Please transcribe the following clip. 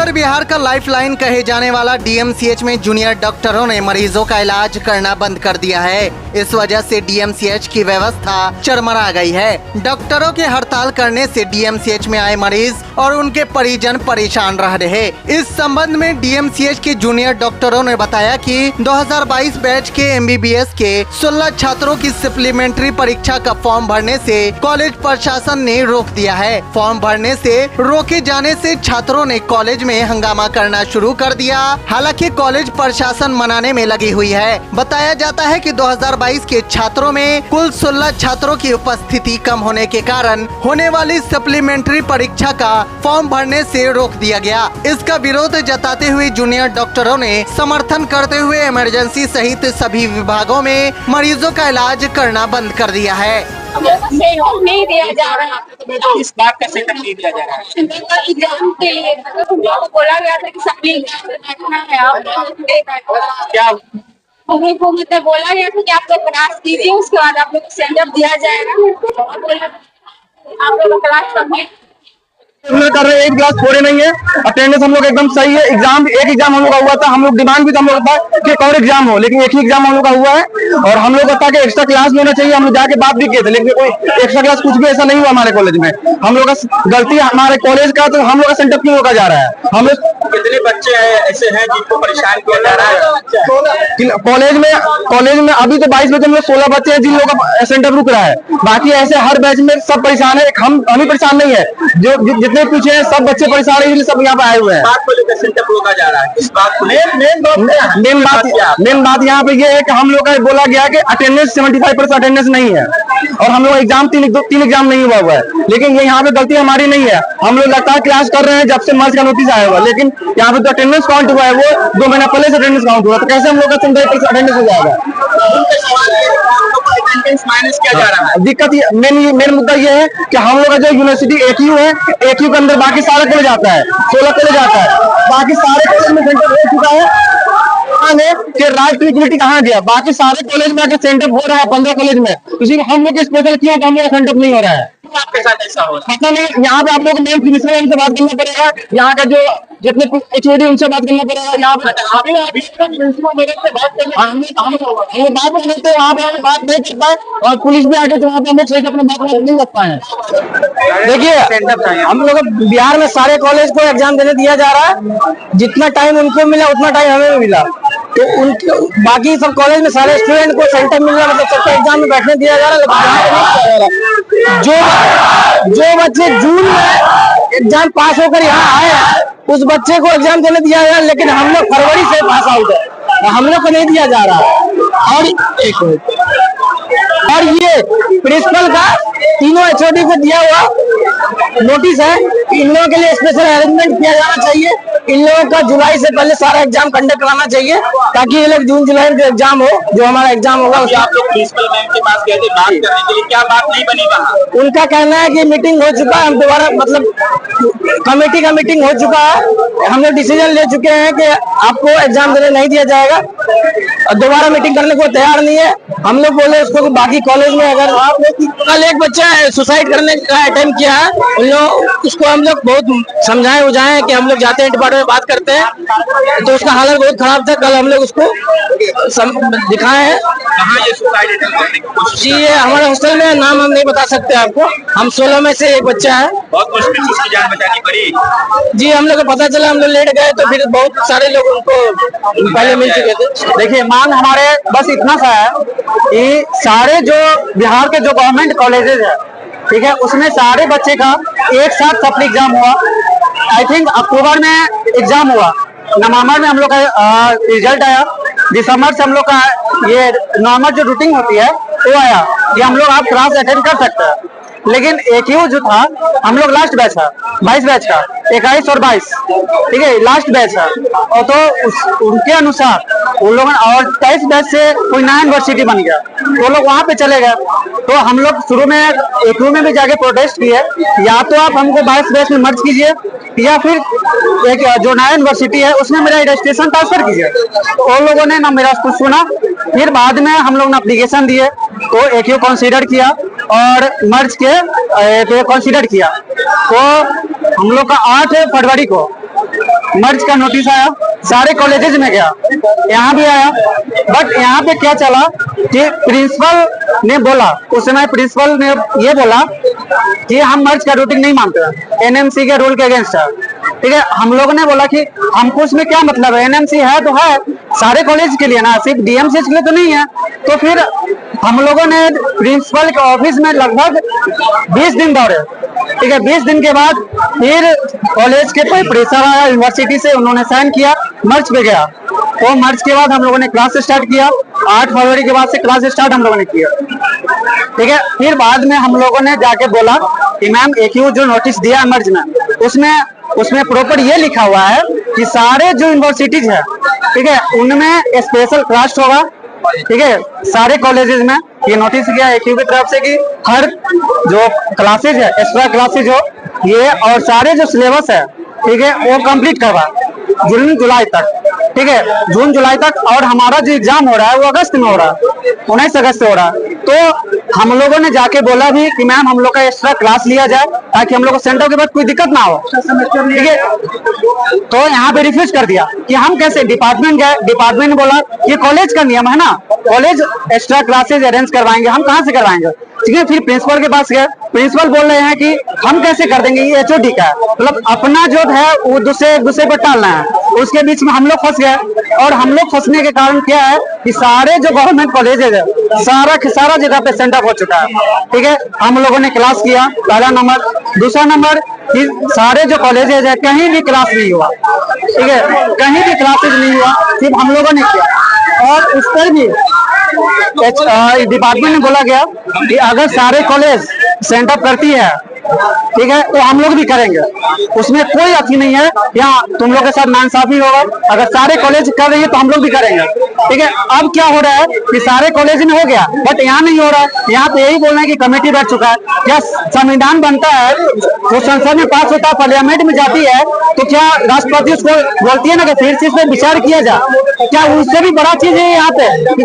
उत्तर बिहार का लाइफलाइन कहे जाने वाला डीएमसीएच में जूनियर डॉक्टरों ने मरीजों का इलाज करना बंद कर दिया है। इस वजह से डीएमसीएच की व्यवस्था चरमरा गई है। डॉक्टरों के हड़ताल करने से डीएमसीएच में आए मरीज और उनके परिजन परेशान रह रहे। इस संबंध में डीएमसीएच के जूनियर डॉक्टरों ने बताया कि 2022 बैच के एमबीबीएस के 16 छात्रों की सप्लीमेंट्री परीक्षा का फॉर्म भरने से कॉलेज प्रशासन ने रोक दिया है। फॉर्म भरने से रोके जाने से छात्रों ने कॉलेज में हंगामा करना शुरू कर दिया। हालांकि कॉलेज प्रशासन मनाने में लगी हुई है। बताया जाता है कि 2022 के छात्रों में कुल 16 छात्रों की उपस्थिति कम होने के कारण होने वाली सप्लीमेंट्री परीक्षा का फॉर्म भरने से रोक दिया गया। इसका विरोध जताते हुए जूनियर डॉक्टरों ने समर्थन करते हुए इमरजेंसी सहित सभी विभागों में मरीजों का इलाज करना बंद कर दिया है। नहीं दिया जा रहा है। इस बात का सेटअप नहीं दिया जा रहा है। एग्जाम के लिए तुम लोगों को बोला गया था कि सभी बैठना है। आप क्या उन्हीं को मतलब बोला गया था कि आप लोग क्लास कीजिए, उसके बाद आप लोग को सेंड अप दिया जाएगा। आप लोग क्लास करने कर रहे हैं। एक क्लास थोड़े नहीं है, अटेंडेंस हम लोग एकदम सही है। एग्जाम एक एग्जाम हम लोग का हुआ था, हम लोग डिमांड भी था हम लोग का कि एक और एग्जाम हो, लेकिन एक ही एग्जाम हम लोग का हुआ है। और हम लोग का कि एक्स्ट्रा क्लास होना चाहिए, हम लोग जाके बात भी किए थे, लेकिन कोई एक्स्ट्रा क्लास कुछ भी ऐसा नहीं हुआ हमारे कॉलेज में। हम लोग का गलती हमारे कॉलेज का, तो हम लोग का सेंटअप क्यों रोका जा रहा है? हम लोग कितने बच्चे ऐसे हैं जिनको परेशान किया जा रहा है? कॉलेज में अभी तो 22 बच्चे में 16 बच्चे हैं जिन लोगों का सेंटअप रुक रहा है। बाकी ऐसे हर बैच में सब परेशान है। हम ही परेशान नहीं है, जो जितने पीछे हैं सब बच्चे परेशान है, इसलिए सब यहाँ पे आए हुए हैं। बात को लेकर सेंटअप रोका जा रहा है। इस बात को मेन बात यहाँ पे ये है कि हम लोग का बोला गया कि अटेंडेंस 75% अटेंडेंस नहीं है, और हम लोग एग्जाम तीन एग्जाम नहीं हुआ है। लेकिन ये यहाँ पे गलती हमारी नहीं है। हम लोग लगातार क्लास कर रहे हैं जब से मर्ज का नोटिस आया हुआ, लेकिन यहाँ पे जो अटेंडेंस काउंट हुआ है वो 2 महीना पहले से अटेंडेंस काउंट हुआ, तो कैसे हम लोग का 75% अटेंडेंस हो जाएगा? माइनस किया जा रहा है। दिक्कत मेन मुद्दा ये है कि हम लोग का जो यूनिवर्सिटी एकयू है, एकयू के अंदर बाकी सारा कॉलेज आता है, 16 कॉलेज आता है। बाकी सारे कॉलेज में सेंटर हो चुका है कि राष्ट्रीय इक्विटी कहाँ गया? बाकी सारे कॉलेज में आके सेंटर हो रहा है 15 कॉलेज में, इसी हम लोग स्पेशल किया हम लोग सेंटर नहीं हो रहा है। आपके साथ ऐसा हो रहा है? पता नहीं, यहाँ पे आप लोग मेन प्रिंसिपल से बात करना पड़ेगा, यहाँ का जो जितने एचओडी उनसे बात करना पड़ेगा। यहाँ पे बात नहीं करते, वहाँ पे हमें बात नहीं कर पाए, और पुलिस भी आके वहाँ पे हम लोग सही से अपने बात नहीं कर पाए। देखिए, हम लोग बिहार में सारे कॉलेज को एग्जाम देने दिया जा रहा है। जितना टाइम उनको मिला उतना टाइम हमें भी मिला, तो उनके बाकी सब कॉलेज में सारे स्टूडेंट को सेंटर मिल रहा है, मतलब सबको एग्जाम में बैठने दिया जा रहा है, लेकिन यहाँ पे नहीं किया जा रहा। जो बच्चे जून में एग्जाम पास होकर यहाँ आए उस बच्चे को एग्जाम देने दिया गया, लेकिन हम लोग फरवरी से पास आउट है, हम लोग को नहीं दिया जा रहा। और ये प्रिंसिपल का तीनों एचओडी को दिया हुआ नोटिस है, इन लोगों के लिए स्पेशल अरेंजमेंट किया जाना चाहिए। इन लोगों का जुलाई से पहले सारा एग्जाम कंडक्ट कराना चाहिए, ताकि ये लोग जून जुलाई में एग्जाम हो, जो हमारा एग्जाम होगा। आप लोग प्रिंसिपल मैम के पास गए थे बात करने के लिए, क्या बात नहीं बनी वहाँ? उनका कहना है कि मीटिंग हो चुका है, हम दोबारा मतलब कमेटी का मीटिंग हो चुका है, हम लोग डिसीजन ले चुके हैं कि आपको एग्जाम देने नहीं दिया जाएगा, और दोबारा मीटिंग करने को तैयार नहीं है। हम लोग बोले उसको कि बाकी कॉलेज में अगर कल एक बच्चा सुसाइड करने का अटेम्प्ट किया है, उन लोग उसको हम लोग बहुत समझाए बुझाए कि हम लोग जाते हैं डिपार्टमेंट में बात करते हैं, तो उसका हालत बहुत खराब था। कल हम लोग उसको दिखाए हैं। कहाँ ये सुसाइड अटेम्प्ट करने की कोशिश? जी, ये हमारे हॉस्टल में, नाम हम नहीं बता सकते आपको। हम 16 में से एक बच्चा है। बहुत मुश्किल से उसकी जान बचानी पड़ी। जी, हम लोग को पता चला, हम लोग लेट गए, तो फिर बहुत सारे लोग उनको पहले मिल चुके थे। देखिए, मांग हमारे बस इतना सा है कि सारे जो बिहार के जो गवर्नमेंट कॉलेजेस है, ठीक है, उसमें सारे बच्चे का एक साथ सप्ली एग्जाम हुआ। आई थिंक अक्टूबर में एग्जाम हुआ, नवंबर में हम लोग का रिजल्ट आया, दिसंबर से हम लोग का ये नॉर्मल जो रूटीन होती है वो आया कि हम लोग आप क्लास अटेंड कर सकते हैं। लेकिन एकयू जो था, हम लोग लास्ट बैच है 22 बैच का, 21 और 22, ठीक है, लास्ट बैच है। और तो उनके अनुसार उन लोगों और 23 बैच से कोई नया यूनिवर्सिटी बन गया, वो लोग वहाँ पे चले गए। तो हम लोग शुरू में एकयू में भी जाके प्रोटेस्ट किए, या तो आप हमको 22 बैच में मर्ज कीजिए, या फिर एक जो नया यूनिवर्सिटी है उसमें मेरा रजिस्ट्रेशन ट्रांसफर कीजिए। उन लोगों ने ना मेरा कुछ सुना। फिर बाद में हम लोग ने एप्लीकेशन दिए, तो एकयू कंसीडर किया और मर्ज के कंसीडर किया। तो हम लोग का 8 फरवरी को मर्ज का नोटिस आया, सारे कॉलेजेस में गया, यहाँ भी आया। बट यहाँ पे क्या चला कि प्रिंसिपल ने बोला, उस समय प्रिंसिपल ने ये बोला कि हम मर्ज का रूटिंग नहीं मानते, एनएमसी के रूल के अगेंस्ट है। ठीक है, हम लोगों ने बोला कि हमको उसमें क्या मतलब है, एनएमसी है तो है, सारे कॉलेज के लिए ना, सिर्फ डीएमसीएच के लिए तो नहीं है। तो फिर हम लोगों ने प्रिंसिपल के ऑफिस में लगभग 20 दिन दौड़े। ठीक है, 20 दिन के बाद फिर कॉलेज के कोई प्रेशर आया यूनिवर्सिटी से, उन्होंने साइन किया, मर्ज पे गया। वो मर्ज के बाद हम लोगों ने क्लास स्टार्ट किया, 8 फरवरी के बाद से क्लास स्टार्ट हम लोगों ने किया। ठीक है, फिर बाद में हम लोगों ने जाके बोला कि मैम एक्यू जो नोटिस दिया है मर्ज में, उसमें प्रॉपर ये लिखा हुआ है कि सारे जो यूनिवर्सिटीज है, ठीक है, उनमें स्पेशल क्लास होगा। ठीक है, सारे कॉलेजेस में ये नोटिस किया एक्यू की तरफ से कि हर जो क्लासेज है, एक्स्ट्रा क्लासेज हो ये, और सारे जो सिलेबस है, ठीक है, वो कंप्लीट करवा जून जुलाई तक। ठीक है, जून जुलाई तक। और हमारा जो एग्जाम हो रहा है वो अगस्त में हो रहा है, 19 अगस्त से हो रहा है। तो हम लोगों ने जाके बोला भी कि मैम हम लोग का एक्स्ट्रा क्लास लिया जाए ताकि हम लोग को सेंटर के बाद कोई दिक्कत ना हो। ठीक है, तो यहाँ पे रिफ्यूज कर दिया कि हम कैसे, डिपार्टमेंट गए, डिपार्टमेंट ने बोला ये कॉलेज का नियम है ना, कॉलेज एक्स्ट्रा क्लासेज अरेंज करवाएंगे, हम कहाँ से करवाएंगे। ठीक है, फिर प्रिंसिपल के पास गए, प्रिंसिपल बोल रहे हैं कि हम कैसे कर देंगे, ये एचओडी का है, मतलब अपना जो है वो दूसरे पर टालना है। उसके बीच में हम लोग फंस गए, और हम लोग फंसने के कारण क्या है कि सारे जो गवर्नमेंट कॉलेजेज है सारा जगह पे सेंटर हो चुका है। ठीक है, हम लोगों ने क्लास किया, पहला नंबर। दूसरा नंबर कि सारे जो कॉलेजेज है कहीं भी क्लास नहीं हुआ। ठीक है, कहीं भी क्लासेज नहीं हुआ, सिर्फ हम लोगों ने किया। और उस पर भी डिपार्टमेंट ने बोला गया कि अगर सारे कॉलेज सेंटर करती है, ठीक है, तो हम लोग भी करेंगे, उसमें कोई अथी नहीं है, यहाँ तुम लोग के साथ नाइंसाफी होगा। अगर सारे कॉलेज कर रही है तो हम लोग भी करेंगे। ठीक है, अब क्या हो रहा है कि सारे कॉलेज में हो गया बट यहाँ नहीं हो रहा है। यहाँ पे यही बोल रहे हैं कि कमेटी बैठ चुका है। क्या संविधान बनता है तो संसद में पास होता है, पार्लियामेंट में जाती है, तो क्या राष्ट्रपति उसको बोलती है ना कि फिर से इस पर विचार किया जाए। क्या उससे भी बड़ा चीज है यहाँ पे कि